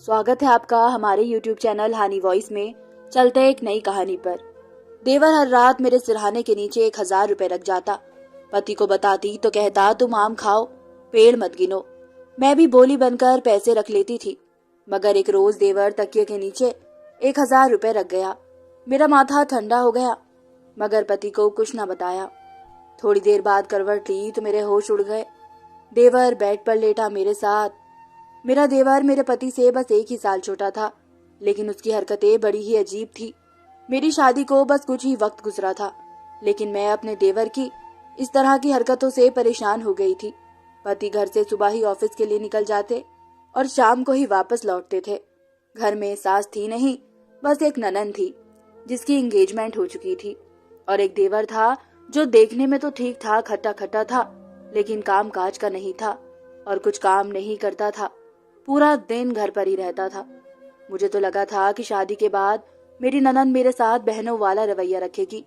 स्वागत है आपका हमारे YouTube चैनल हानी वॉइस में। चलते हैं एक नई कहानी पर। देवर हर रात मेरे सिरहाने के नीचे 1000 रुपए रख जाता। पति को बताती तो कहता तुम आम खाओ, पेड़ मत गिनो। मैं भी बोली बनकर पैसे रख लेती थी, मगर एक रोज देवर तकिए के नीचे 1000 रुपए रख गया। मेरा माथा ठंडा हो गया, मगर पति को कुछ न बताया। थोड़ी देर बाद करवट ली तो मेरे होश उड़ गए। देवर बेड पर लेटा मेरे साथ। मेरा देवर मेरे पति से बस 1 ही साल छोटा था, लेकिन उसकी हरकतें बड़ी ही अजीब थी। मेरी शादी को बस कुछ ही वक्त गुजरा था, लेकिन मैं अपने देवर की इस तरह की हरकतों से परेशान हो गई थी। पति घर से सुबह ही ऑफिस के लिए निकल जाते और शाम को ही वापस लौटते थे। घर में सास थी नहीं, बस एक ननद थी जिसकी एंगेजमेंट हो चुकी थी, और एक देवर था जो देखने में तो ठीक ठाक खट्टा खट्टा था, लेकिन काम काज का नहीं था और कुछ काम नहीं करता था। पूरा दिन घर पर ही रहता था। मुझे तो लगा था कि शादी के बाद मेरी ननद मेरे साथ बहनों वाला रवैया रखेगी,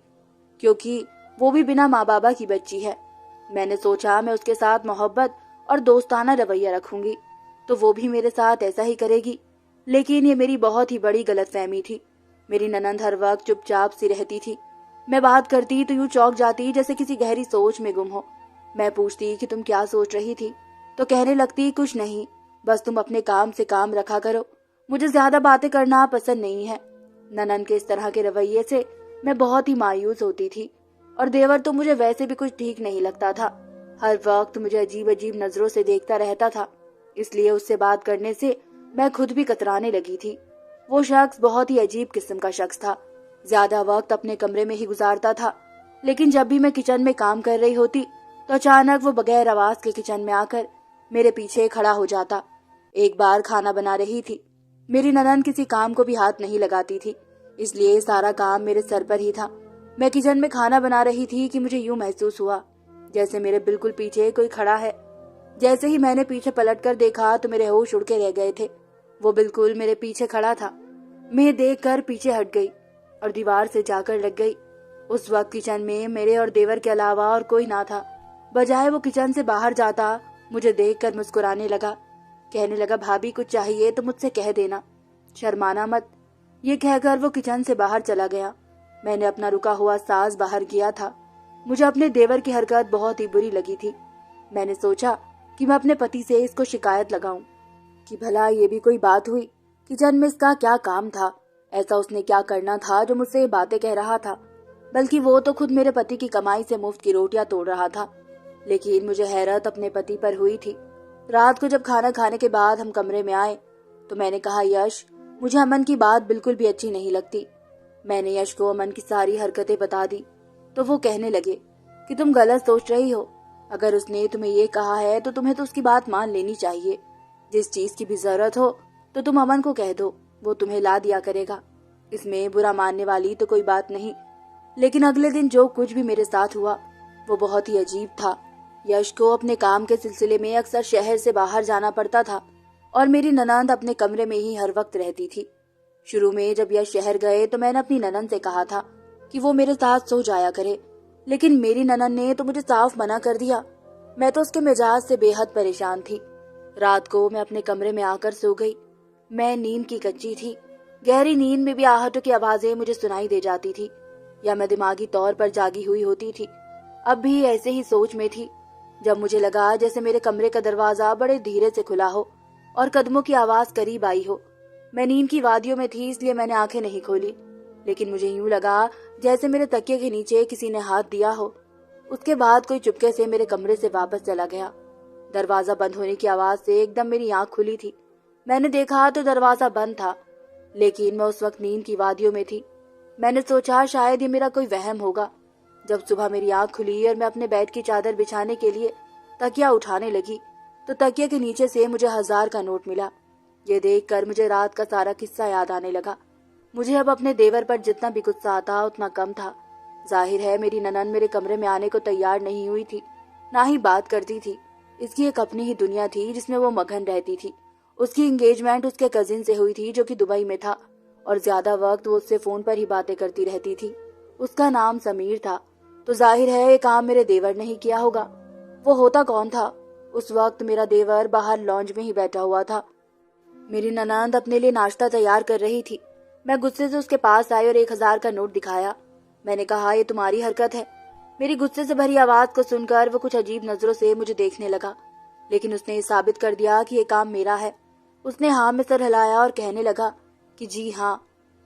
क्योंकि वो भी बिना माँ बाबा की बच्ची है। मैंने सोचा मैं उसके साथ मोहब्बत और दोस्ताना रवैया रखूंगी तो वो भी मेरे साथ ऐसा ही करेगी, लेकिन ये मेरी बहुत ही बड़ी गलतफहमी थी। मेरी ननद हर वक्त चुपचाप सी रहती थी। मैं बात करती तो यूं चौंक जाती जैसे किसी गहरी सोच में गुम हो। मैं पूछती कि तुम क्या सोच रही थी, तो कहने लगती कुछ नहीं, बस तुम अपने काम से काम रखा करो, मुझे ज्यादा बातें करना पसंद नहीं है। ननद के इस तरह के रवैये से मैं बहुत ही मायूस होती थी, और देवर तो मुझे वैसे भी कुछ ठीक नहीं लगता था। हर वक्त मुझे अजीब अजीब नजरों से देखता रहता था, इसलिए उससे बात करने से मैं खुद भी कतराने लगी थी। वो शख्स बहुत ही अजीब किस्म का शख्स था। ज्यादा वक्त अपने कमरे में ही गुजारता था, लेकिन जब भी मैं किचन में काम कर रही होती तो अचानक वो बगैर आवाज के किचन में आकर मेरे पीछे खड़ा हो जाता। एक बार खाना बना रही थी। मेरी ननद किसी काम को भी हाथ नहीं लगाती थी, इसलिए सारा काम मेरे सर पर ही था। मैं किचन में खाना बना रही थी कि मुझे यूं महसूस हुआ जैसे मेरे बिल्कुल पीछे कोई खड़ा है। जैसे ही मैंने पीछे पलटकर देखा तो मेरे होश उड़ के रह गए थे। वो बिल्कुल मेरे पीछे खड़ा था। मैं देखकर पीछे हट गई और दीवार से जाकर लग गई। उस वक्त किचन में मेरे और देवर के अलावा और कोई ना था। बजाय वो किचन से बाहर जाता, मुझे देखकर मुस्कुराने लगा। कहने लगा भाभी कुछ चाहिए तो मुझसे कह देना, शर्माना मत। ये कहकर वो किचन से बाहर चला गया। मैंने अपना रुका हुआ सांस बाहर किया था। मुझे अपने देवर की हरकत बहुत ही बुरी लगी थी। मैंने सोचा कि मैं अपने पति से इसको शिकायत लगाऊं कि भला ये भी कोई बात हुई। किचन में इसका क्या काम था? ऐसा उसने क्या करना था जो मुझसे ये बातें कह रहा था? बल्कि वो तो खुद मेरे पति की कमाई से मुफ्त की रोटियां तोड़ रहा था। लेकिन मुझे हैरत अपने पति पर हुई थी। रात को जब खाना खाने के बाद हम कमरे में आए तो मैंने कहा यश, मुझे अमन की बात बिल्कुल भी अच्छी नहीं लगती। मैंने यश को अमन की सारी हरकतें बता दी तो वो कहने लगे कि तुम गलत सोच रही हो। अगर उसने तुम्हें ये कहा है तो तुम्हें तो उसकी बात मान लेनी चाहिए। जिस चीज की भी जरूरत हो तो तुम अमन को कह दो, वो तुम्हें ला दिया करेगा। इसमें बुरा मानने वाली तो कोई बात नहीं। लेकिन अगले दिन जो कुछ भी मेरे साथ हुआ वो बहुत ही अजीब था। यश को अपने काम के सिलसिले में अक्सर शहर से बाहर जाना पड़ता था और मेरी ननद अपने कमरे में ही हर वक्त रहती थी। शुरू में जब यश शहर गए तो मैंने अपनी ननद से कहा था कि वो मेरे साथ सो जाया करे, लेकिन मेरी ननद ने तो मुझे साफ मना कर दिया। मैं तो उसके मिजाज से बेहद परेशान थी। रात को मैं अपने कमरे में आकर सो गई। मैं नींद की कच्ची थी। गहरी नींद में भी आहटों की आवाजें मुझे सुनाई दे जाती थी, या मैं दिमागी तौर पर जागी हुई होती थी। अब भी ऐसे ही सोच में थी जब मुझे लगा जैसे मेरे कमरे का दरवाजा बड़े धीरे से खुला हो और कदमों की आवाज करीब आई हो। मैं नींद की वादियों में थी, इसलिए मैंने आंखें नहीं खोली, लेकिन मुझे यूं लगा जैसे मेरे तकिए के नीचे किसी ने हाथ दिया हो। उसके बाद कोई चुपके से मेरे कमरे से वापस चला गया। दरवाजा बंद होने की आवाज से एकदम मेरी आंख खुली थी। मैंने देखा तो दरवाजा बंद था, लेकिन मैं उस वक्त नींद की वादियों में थी। मैंने सोचा शायद ये मेरा कोई वहम होगा। जब सुबह मेरी आंख खुली और मैं अपने बेड की चादर बिछाने के लिए तकिया उठाने लगी तो तकिया के नीचे से मुझे 1000 का नोट मिला। ये देखकर मुझे रात का सारा किस्सा याद आने लगा। मुझे अब अपने देवर पर जितना भी गुस्सा आता उतना कम था। जाहिर है मेरी ननद मेरे कमरे में आने को तैयार नहीं हुई थी, ना ही बात करती थी। इसकी एक अपनी ही दुनिया थी जिसमें वो मगन रहती थी। उसकी एंगेजमेंट उसके कजिन से हुई थी जो कि दुबई में था, और ज्यादा वक्त वो उससे फोन पर ही बातें करती रहती थी। उसका नाम समीर था, तो जाहिर है ये काम मेरे देवर ने ही किया होगा। वो होता कौन था? उस वक्त मेरा देवर बाहर लॉन्ज में ही बैठा हुआ था। मेरी ननद अपने लिए नाश्ता तैयार कर रही थी। मैं गुस्से से उसके पास आई और 1,000 का नोट दिखाया। मैंने कहा, ये तुम्हारी हरकत है। मेरी गुस्से से भरी आवाज को सुनकर वो कुछ अजीब नजरों से मुझे देखने लगा, लेकिन उसने ये साबित कर दिया कि ये काम मेरा है। उसने हाँ में सर हिलाया और कहने लगा कि जी हाँ।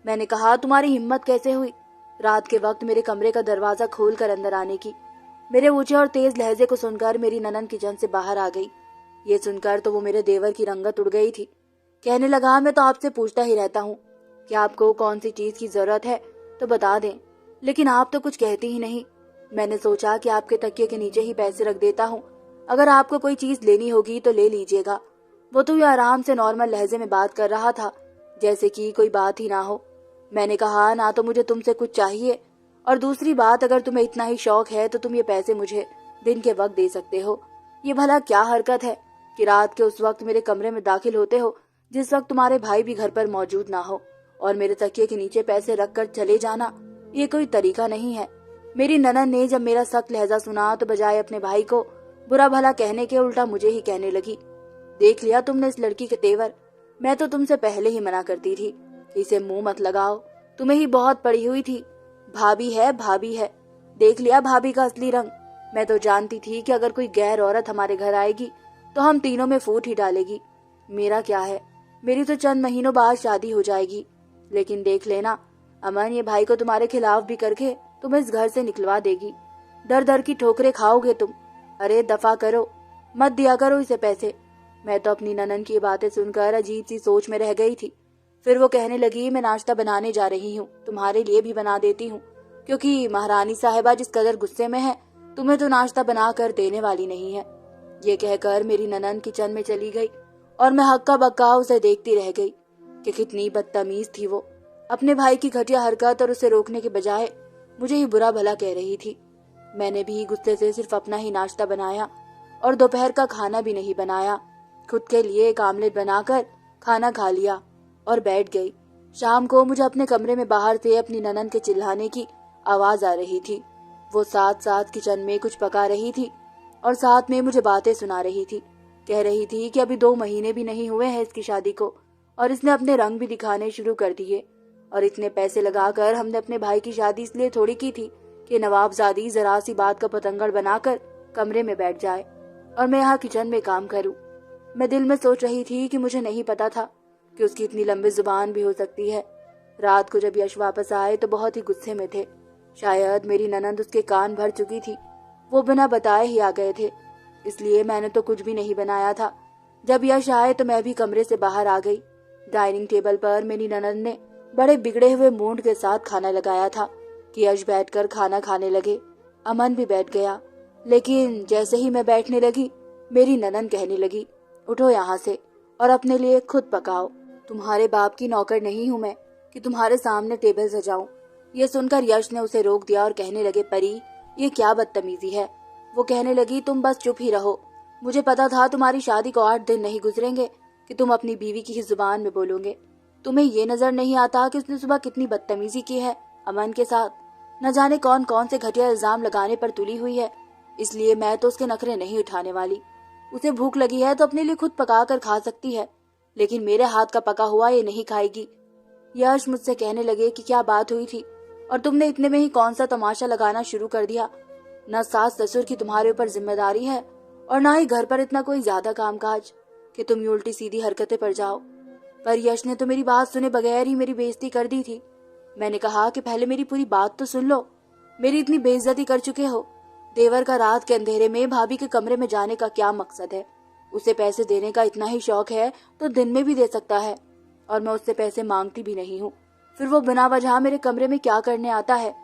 मैंने कहा, तुम्हारी हिम्मत कैसे हुई रात के वक्त मेरे कमरे का दरवाजा खोलकर अंदर आने की? मेरे ऊंचे और तेज लहजे को सुनकर मेरी ननद किचन से बाहर आ गई। ये सुनकर तो वो मेरे देवर की रंगत उड़ गई थी। कहने लगा, मैं तो आपसे पूछता ही रहता हूँ कि आपको कौन सी चीज की जरूरत है तो बता दें, लेकिन आप तो कुछ कहते ही नहीं। मैंने सोचा कि आपके तकिए के नीचे ही पैसे रख देता हूँ, अगर आपको कोई चीज लेनी होगी तो ले लीजिएगा। वो तो ये आराम से नॉर्मल लहजे में बात कर रहा था, जैसे कि कोई बात ही ना हो। मैंने कहा, ना तो मुझे तुमसे कुछ चाहिए, और दूसरी बात, अगर तुम्हें इतना ही शौक है तो तुम ये पैसे मुझे दिन के वक्त दे सकते हो। ये भला क्या हरकत है कि रात के उस वक्त मेरे कमरे में दाखिल होते हो जिस वक्त तुम्हारे भाई भी घर पर मौजूद ना हो, और मेरे तकिए के नीचे पैसे रखकर चले जाना? ये कोई तरीका नहीं है। मेरी ननद ने जब मेरा सख्त लहजा सुना तो बजाय अपने भाई को बुरा भला कहने के उल्टा मुझे ही कहने लगी, देख लिया तुमने इस लड़की के तेवर? मैं तो तुमसे पहले ही मना करती थी, इसे मुंह मत लगाओ, तुम्हें ही बहुत पड़ी हुई थी। भाभी है, भाभी है, देख लिया भाभी का असली रंग। मैं तो जानती थी कि अगर कोई गैर औरत हमारे घर आएगी तो हम तीनों में फूट ही डालेगी। मेरा क्या है, मेरी तो चंद महीनों बाद शादी हो जाएगी, लेकिन देख लेना अमन, ये भाई को तुम्हारे खिलाफ भी करके तुम्हें इस घर से निकलवा देगी। दर दर की ठोकरें खाओगे तुम। अरे दफा करो, मत दिया करो इसे पैसे। मैं तो अपनी ननन की बातें सुनकर अजीब सी सोच में रह गई थी। फिर वो कहने लगी, मैं नाश्ता बनाने जा रही हूँ, तुम्हारे लिए भी बना देती हूँ, क्योंकि महारानी साहिबा जिस कदर गुस्से में है तुम्हें तो नाश्ता बना कर देने वाली नहीं है। ये कहकर मेरी ननन किचन में चली गई और मैं हक्का बक्का उसे देखती रह गई कि कितनी बदतमीज थी वो। अपने भाई की घटिया हरकत और उसे रोकने के बजाय मुझे ही बुरा भला कह रही थी। मैंने भी गुस्से से सिर्फ अपना ही नाश्ता बनाया और दोपहर का खाना भी नहीं बनाया। खुद के लिए एक आमलेट बनाकर खाना खा लिया और बैठ गई। शाम को मुझे अपने कमरे में बाहर से अपनी ननन के चिल्लाने की आवाज आ रही थी। वो साथ साथ किचन में कुछ पका रही थी और साथ में मुझे बातें सुना रही थी। कह रही थी कि अभी 2 महीने भी नहीं हुए हैं इसकी शादी को और इसने अपने रंग भी दिखाने शुरू कर दिए, और इतने पैसे लगाकर हमने अपने भाई की शादी इसलिए थोड़ी की थी कि नवाबजादी जरा सी बात का पतंगड़ बनाकर कमरे में बैठ जाए और मैं यहाँ किचन में काम करूं। मैं दिल में सोच रही थी कि मुझे नहीं पता था कि उसकी इतनी लंबी जुबान भी हो सकती है। रात को जब यश वापस आए तो बहुत ही गुस्से में थे। शायद मेरी ननद उसके कान भर चुकी थी। वो बिना बताए ही आ गए थे, इसलिए मैंने तो कुछ भी नहीं बनाया था। जब यश आए तो मैं भी कमरे से बाहर आ गई। डाइनिंग टेबल पर मेरी ननद ने बड़े बिगड़े हुए मूड के साथ खाना लगाया था कि यश बैठकर खाना खाने लगे। अमन भी बैठ गया, लेकिन जैसे ही मैं बैठने लगी मेरी ननद कहने लगी, उठो यहाँ से और अपने लिए खुद पकाओ। तुम्हारे बाप की नौकर नहीं हूँ मैं कि तुम्हारे सामने टेबल सजाऊं। ये सुनकर यश ने उसे रोक दिया और कहने लगे, परी ये क्या बदतमीजी है। वो कहने लगी, तुम बस चुप ही रहो। मुझे पता था तुम्हारी शादी को 8 दिन नहीं गुजरेंगे कि तुम अपनी बीवी की ही जुबान में बोलोगे। तुम्हें ये नजर नहीं आता कि उसने सुबह कितनी बदतमीजी की है अमन के साथ? न जाने कौन कौन से घटिया इल्जाम लगाने पर तुली हुई है। इसलिए मैं तो उसके नखरे नहीं उठाने वाली। उसे भूख लगी है तो अपने लिए खुद पका कर खा सकती है, लेकिन मेरे हाथ का पका हुआ ये नहीं खाएगी। यश मुझसे कहने लगे कि क्या बात हुई थी और तुमने इतने में ही कौन सा तमाशा लगाना शुरू कर दिया। न सास ससुर की तुम्हारे ऊपर जिम्मेदारी है और ना ही घर पर इतना कोई ज्यादा कामकाज कि तुम उल्टी सीधी हरकतें पर जाओ। पर यश ने तो मेरी बात सुने बगैर ही मेरी बेइज्जती कर दी थी। मैंने कहा कि पहले मेरी पूरी बात तो सुन लो। मेरी इतनी बेइज्जती कर चुके हो। देवर का रात के अंधेरे में भाभी के कमरे में जाने का क्या मकसद है? उसे पैसे देने का इतना ही शौक है तो दिन में भी दे सकता है, और मैं उससे पैसे मांगती भी नहीं हूँ। फिर वो बिना वजह मेरे कमरे में क्या करने आता है?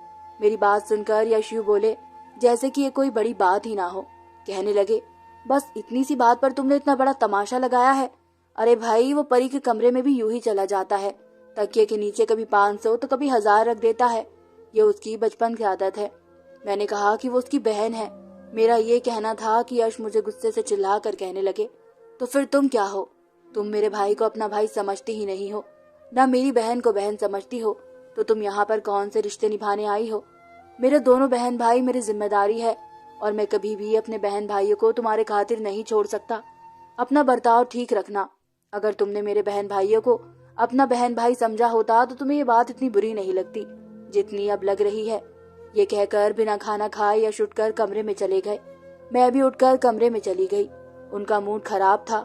मेरी बात सुनकर यशु बोले जैसे कि ये कोई बड़ी बात ही ना हो। कहने लगे, बस इतनी सी बात पर तुमने इतना बड़ा तमाशा लगाया है? अरे भाई, वो परी के कमरे में भी यूं ही चला जाता है। तकिए के नीचे कभी 500 तो कभी 1000 रख देता है। ये उसकी बचपन की आदत है। मैंने कहा कि वो उसकी बहन है। मेरा ये कहना था कि यश मुझे गुस्से से चिल्ला कर कहने लगे, तो फिर तुम क्या हो? तुम मेरे भाई को अपना भाई समझती ही नहीं हो, ना मेरी बहन को बहन समझती हो। तो तुम यहाँ पर कौन से रिश्ते निभाने आई हो? मेरे दोनों बहन भाई मेरी जिम्मेदारी है और मैं कभी भी अपने बहन भाइयों को तुम्हारे खातिर नहीं छोड़ सकता। अपना बर्ताव ठीक रखना। अगर तुमने मेरे बहन भाइयों को अपना बहन भाई समझा होता तो तुम्हें ये बात इतनी बुरी नहीं लगती जितनी अब लग रही है। ये कहकर बिना खाना खाए यश उठकर कमरे में चले गए। मैं भी उठकर कमरे में चली गई। उनका मूड खराब था।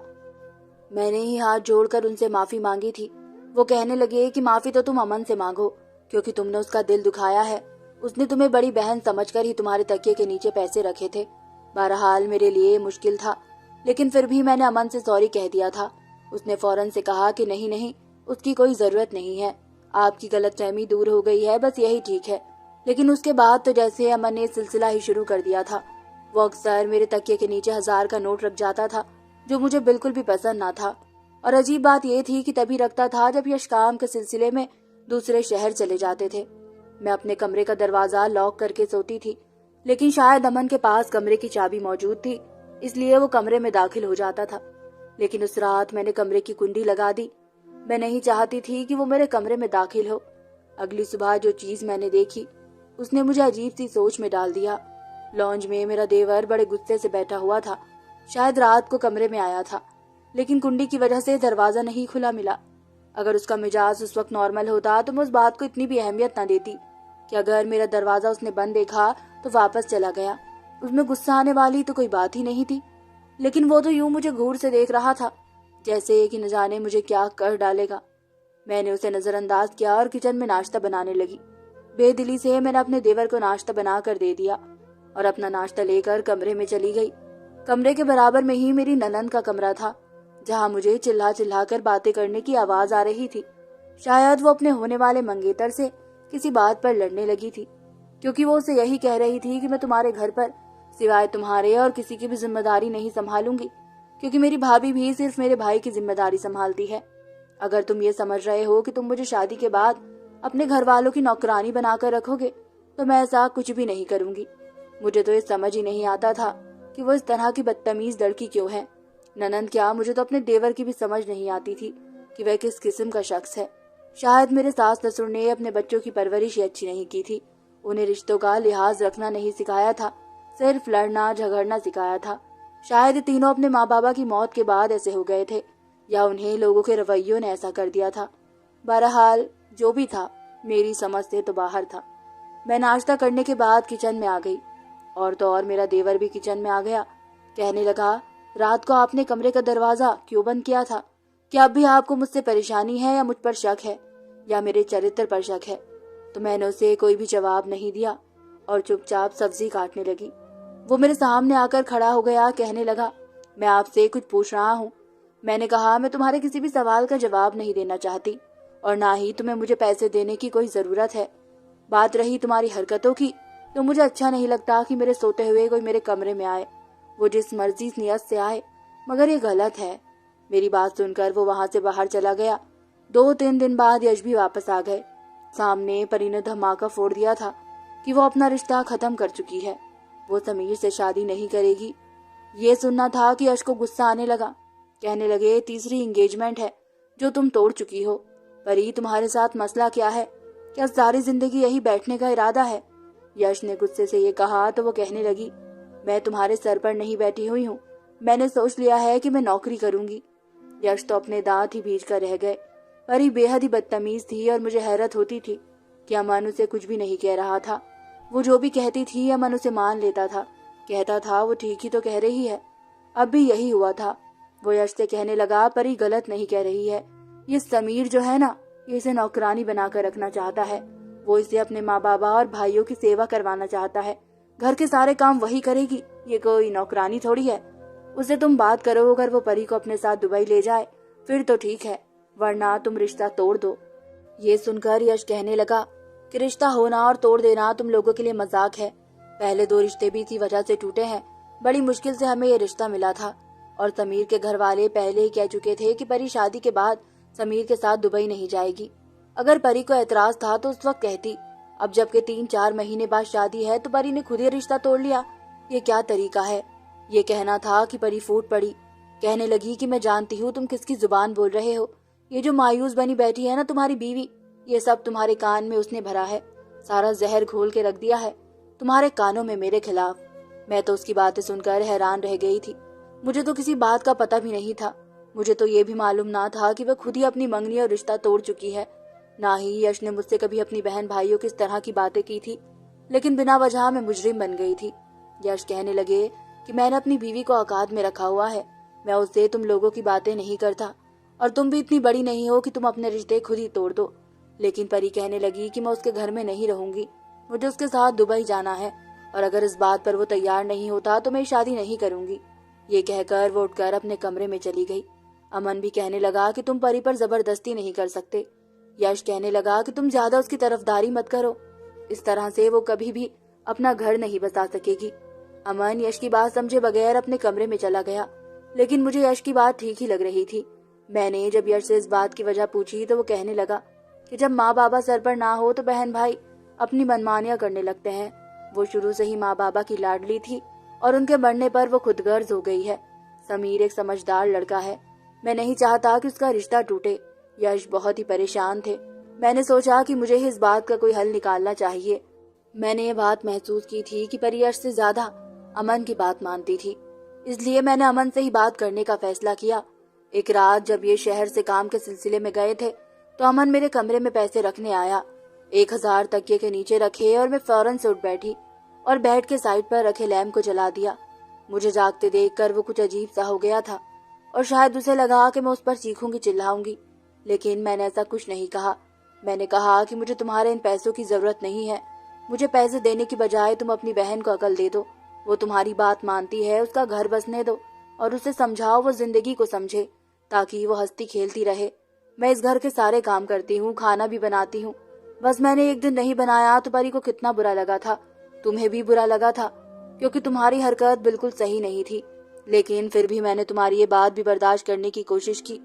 मैंने ही हाथ जोड़कर उनसे माफी मांगी थी। वो कहने लगे कि माफी तो तुम अमन से मांगो, क्योंकि तुमने उसका दिल दुखाया है। उसने तुम्हें बड़ी बहन समझकर ही तुम्हारे तकिए के नीचे पैसे रखे थे। बहरहाल मेरे लिए मुश्किल था, लेकिन फिर भी मैंने अमन से सॉरी कह दिया था। उसने फौरन से कहा कि नहीं नहीं, उसकी कोई जरूरत नहीं है, आपकी गलतफहमी दूर हो गई है, बस यही ठीक है। लेकिन उसके बाद तो जैसे अमन ने सिलसिला ही शुरू कर दिया था। वो अक्सर मेरे तकिए के नीचे 1000 का नोट रख जाता था, जो मुझे बिल्कुल भी पसंद ना था। और अजीब बात यह थी कि तभी रखता था जब यश काम के सिलसिले में दूसरे शहर चले जाते थे। मैं अपने कमरे का दरवाजा लॉक करके सोती थी, लेकिन शायद अमन के पास कमरे की चाबी मौजूद थी, इसलिए वो कमरे में दाखिल हो जाता था। लेकिन उस रात मैंने कमरे की कुंडी लगा दी। मैं नहीं चाहती थी कि वो मेरे कमरे में दाखिल हो। अगली सुबह जो चीज मैंने देखी उसने मुझे अजीब सी सोच में डाल दिया। लॉन्ज में मेरा देवर बड़े गुस्से से बैठा हुआ था। शायद रात को कमरे में आया था, लेकिन कुंडी की वजह से दरवाजा नहीं खुला मिला। अगर उसका मिजाज उस वक्त नॉर्मल होता तो मैं उस बात को इतनी भी अहमियत न देती कि अगर मेरा दरवाजा उसने बंद देखा तो वापस चला गया। उसमें गुस्सा आने वाली तो कोई बात ही नहीं थी, लेकिन वो तो यूं मुझे घूर से देख रहा था जैसे कि न जाने मुझे क्या कर डालेगा। मैंने उसे नजरअंदाज किया और किचन में नाश्ता बनाने लगी। बेदिली से मैंने अपने देवर को नाश्ता बना कर दे दिया और अपना नाश्ता लेकर कमरे में चली गई। कमरे के बराबर में ही मेरी ननंद का कमरा था, जहां मुझे चिल्ला चिल्ला कर बातें करने की आवाज आ रही थी। शायद वो अपने होने वाले मंगेतर से किसी बात पर लड़ने लगी थी, क्योंकि वो उसे यही कह रही थी कि मैं तुम्हारे घर पर सिवाय तुम्हारे और किसी की भी जिम्मेदारी नहीं संभालूंगी, क्योंकि मेरी भाभी भी सिर्फ मेरे भाई की जिम्मेदारी संभालती है। अगर तुम ये समझ रहे हो कि तुम मुझे शादी के बाद अपने घर वालों की नौकरानी बनाकर रखोगे तो मैं ऐसा कुछ भी नहीं करूंगी। मुझे तो ये समझ ही नहीं आता था कि वो इस तरह की बदतमीज लड़की क्यों है। ननंद क्या, मुझे तो अपने देवर की भी समझ नहीं आती थी कि वह किस किस्म का शख्स है। शायद मेरे सास ससुर ने अपने बच्चों की परवरिश ही अच्छी नहीं की थी। उन्हें रिश्तों का लिहाज रखना नहीं सिखाया था, सिर्फ लड़ना झगड़ना सिखाया था। शायद तीनों अपने माँ बाबा की मौत के बाद ऐसे हो गए थे, या उन्हें लोगों के रवैयों ने ऐसा कर दिया था। बहरहाल जो भी था, मेरी समझ से तो बाहर था। मैं नाश्ता करने के बाद किचन में आ गई, और तो और मेरा देवर भी किचन में आ गया। कहने लगा, रात को आपने कमरे का दरवाजा क्यों बंद किया था? क्या अब भी आपको मुझसे परेशानी है, या मुझ पर शक है, या मेरे चरित्र पर शक है? तो मैंने उसे कोई भी जवाब नहीं दिया और चुपचाप सब्जी काटने लगी। वो मेरे सामने आकर खड़ा हो गया। कहने लगा, मैं आपसे कुछ पूछ रहा हूँ। मैंने कहा, मैं तुम्हारे किसी भी सवाल का जवाब नहीं देना चाहती, और ना ही तुम्हें मुझे पैसे देने की कोई जरूरत है। बात रही तुम्हारी हरकतों की, तो मुझे अच्छा नहीं लगता कि मेरे सोते हुए कोई मेरे कमरे में आए, वो जिस मर्जी नियत से आए, मगर ये गलत है। मेरी बात सुनकर वो वहां से बाहर चला गया। 2-3 दिन बाद यश भी वापस आ गए। सामने परी ने धमाका फोड़ दिया था कि वो अपना रिश्ता खत्म कर चुकी है, वो समीर से शादी नहीं करेगी। ये सुनना था कि यश को गुस्सा आने लगा। कहने लगे, तीसरी एंगेजमेंट है जो तुम तोड़ चुकी हो। परी, तुम्हारे साथ मसला क्या है? क्या सारी जिंदगी यही बैठने का इरादा है? यश ने गुस्से से ये कहा तो वो कहने लगी, मैं तुम्हारे सर पर नहीं बैठी हुई हूँ, मैंने सोच लिया है कि मैं नौकरी करूंगी। यश तो अपने दांत ही भींच कर रह गए। परी बेहद ही बदतमीज थी और मुझे हैरत होती थी कि अमन उसे कुछ भी नहीं कह रहा था। वो जो भी कहती थी अमन उसे मान लेता था, कहता था वो ठीक ही तो कह रही है। अब भी यही हुआ था। वो यश से कहने लगा, परी गलत नहीं कह रही है, ये समीर जो है ना, ये इसे नौकरानी बनाकर रखना चाहता है। वो इसे अपने माँ बाबा और भाइयों की सेवा करवाना चाहता है। घर के सारे काम वही करेगी, ये कोई नौकरानी थोड़ी है। उसे तुम बात करो, अगर वो परी को अपने साथ दुबई ले जाए फिर तो ठीक है, वरना तुम रिश्ता तोड़ दो। ये सुनकर यश कहने लगा कि रिश्ता होना और तोड़ देना तुम लोगों के लिए मजाक है। पहले 2 रिश्ते भी इसी वजह से टूटे हैं। बड़ी मुश्किल से हमें ये रिश्ता मिला था, और समीर के घर वाले पहले ही कह चुके थे कि परी शादी के बाद समीर के साथ दुबई नहीं जाएगी। अगर परी को एतराज था तो उस वक्त कहती। अब जबकि 3-4 महीने बाद शादी है तो परी ने खुद ही रिश्ता तोड़ लिया। ये क्या तरीका है? ये कहना था कि परी फूट पड़ी। कहने लगी कि मैं जानती हूँ तुम किसकी जुबान बोल रहे हो। ये जो मायूस बनी बैठी है ना तुम्हारी बीवी, ये सब तुम्हारे कान में उसने भरा है, सारा जहर घोल के रख दिया है तुम्हारे कानों में मेरे खिलाफ। मैं तो उसकी बातें सुनकर हैरान रह गई थी। मुझे तो किसी बात का पता भी नहीं था। मुझे तो ये भी मालूम ना था कि वह खुद ही अपनी मंगनी और रिश्ता तोड़ चुकी है। ना ही यश ने मुझसे कभी अपनी बहन भाइयों की इस तरह की बातें की थी, लेकिन बिना वजह मैं मुजरिम बन गई थी। यश कहने लगे कि मैंने अपनी बीवी को औकात में रखा हुआ है, मैं उससे तुम लोगों की बातें नहीं करता, और तुम भी इतनी बड़ी नहीं हो कि तुम अपने रिश्ते खुद ही तोड़ दो। लेकिन परी कहने लगी कि मैं उसके घर में नहीं रहूंगी, मुझे उसके साथ दुबई जाना है, और अगर इस बात पर वो तैयार नहीं होता तो मैं शादी नहीं करूंगी। ये कहकर वो उठकर अपने कमरे में चली गई। अमन भी कहने लगा कि तुम परी पर जबरदस्ती नहीं कर सकते। यश कहने लगा कि तुम ज्यादा उसकी तरफदारी मत करो, इस तरह से वो कभी भी अपना घर नहीं बसा सकेगी। अमन यश की बात समझे बगैर अपने कमरे में चला गया, लेकिन मुझे यश की बात ठीक ही लग रही थी। मैंने जब यश से इस बात की वजह पूछी तो वो कहने लगा कि जब माँ बाबा सर पर ना हो तो बहन भाई अपनी मनमानियां करने लगते हैं। वो शुरू से ही माँ बाबा की लाडली थी और उनके मरने पर वो खुदगर्ज हो गई है। समीर एक समझदार लड़का है, मैं नहीं चाहता कि उसका रिश्ता टूटे। यश बहुत ही परेशान थे। मैंने सोचा कि मुझे ही इस बात का कोई हल निकालना चाहिए। मैंने ये बात महसूस की थी कि परी यश से ज्यादा अमन की बात मानती थी, इसलिए मैंने अमन से ही बात करने का फैसला किया। एक रात जब ये शहर से काम के सिलसिले में गए थे तो अमन मेरे कमरे में पैसे रखने आया। 1000 तकिए के नीचे रखे और मैं फौरन से उठ बैठी और बेड के साइड पर रखे लैंप को जला दिया। मुझे जागते देखकर वो कुछ अजीब सा हो गया था और शायद उसे लगा कि मैं उस पर चीखूंगी चिल्लाऊंगी, लेकिन मैंने ऐसा कुछ नहीं कहा। मैंने कहा कि मुझे तुम्हारे इन पैसों की जरूरत नहीं है, मुझे पैसे देने की बजाय तुम अपनी बहन को अकल दे दो। वो तुम्हारी बात मानती है, उसका घर बसने दो और उसे समझाओ वो जिंदगी को समझे, ताकि वो हंसती खेलती रहे। मैं इस घर के सारे काम करती हूँ, खाना भी बनाती हूँ। बस मैंने एक दिन नहीं बनाया तो परी को कितना बुरा लगा था, तुम्हें भी बुरा लगा था, क्योंकि तुम्हारी हरकत बिल्कुल सही नहीं थी। लेकिन फिर भी मैंने तुम्हारी ये बात भी बर्दाश्त करने की कोशिश की,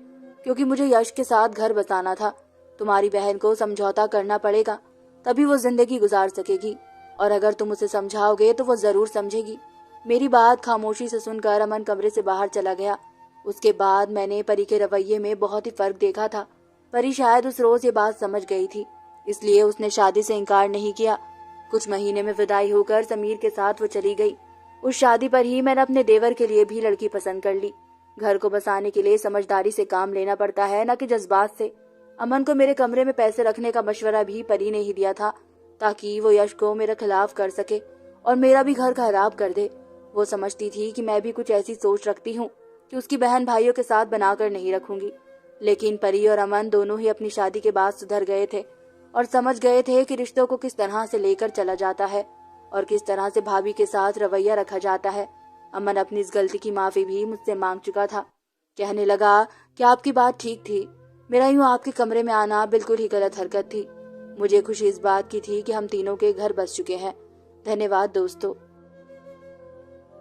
क्योंकि मुझे यश के साथ घर बसाना था। तुम्हारी बहन को समझौता करना पड़ेगा, तभी वो जिंदगी गुजार सकेगी, और अगर तुम उसे समझाओगे तो वो जरूर समझेगी। मेरी बात खामोशी से सुनकर अमन कमरे से बाहर चला गया। उसके बाद मैंने परी के रवैये में बहुत ही फर्क देखा था। परी शायद उस रोज ये बात समझ गई थी, इसलिए उसने शादी से इनकार नहीं किया। कुछ महीने में विदाई होकर समीर के साथ वो चली गई। उस शादी पर ही मैंने अपने देवर के लिए भी लड़की पसंद कर ली। घर को बसाने के लिए समझदारी से काम लेना पड़ता है, न कि जज्बात से। अमन को मेरे कमरे में पैसे रखने का मशवरा भी परी ने ही दिया था, ताकि वो यश को मेरे खिलाफ कर सके और मेरा भी घर खराब कर दे। वो समझती थी कि मैं भी कुछ ऐसी सोच रखती हूँ कि उसकी बहन भाइयों के साथ बनाकर नहीं रखूंगी। लेकिन परी और अमन दोनों ही अपनी शादी के बाद सुधर गए थे और समझ गए थे कि रिश्तों को किस तरह से लेकर चला जाता है और किस तरह से भाभी के साथ रवैया रखा जाता है। अमन अपनी इस गलती की माफी भी मुझसे मांग चुका था। कहने लगा कि आपकी बात ठीक थी, मेरा यूं आपके कमरे में आना बिल्कुल ही गलत हरकत थी। मुझे खुशी इस बात की थी कि हम तीनों के घर बस चुके हैं। धन्यवाद दोस्तों।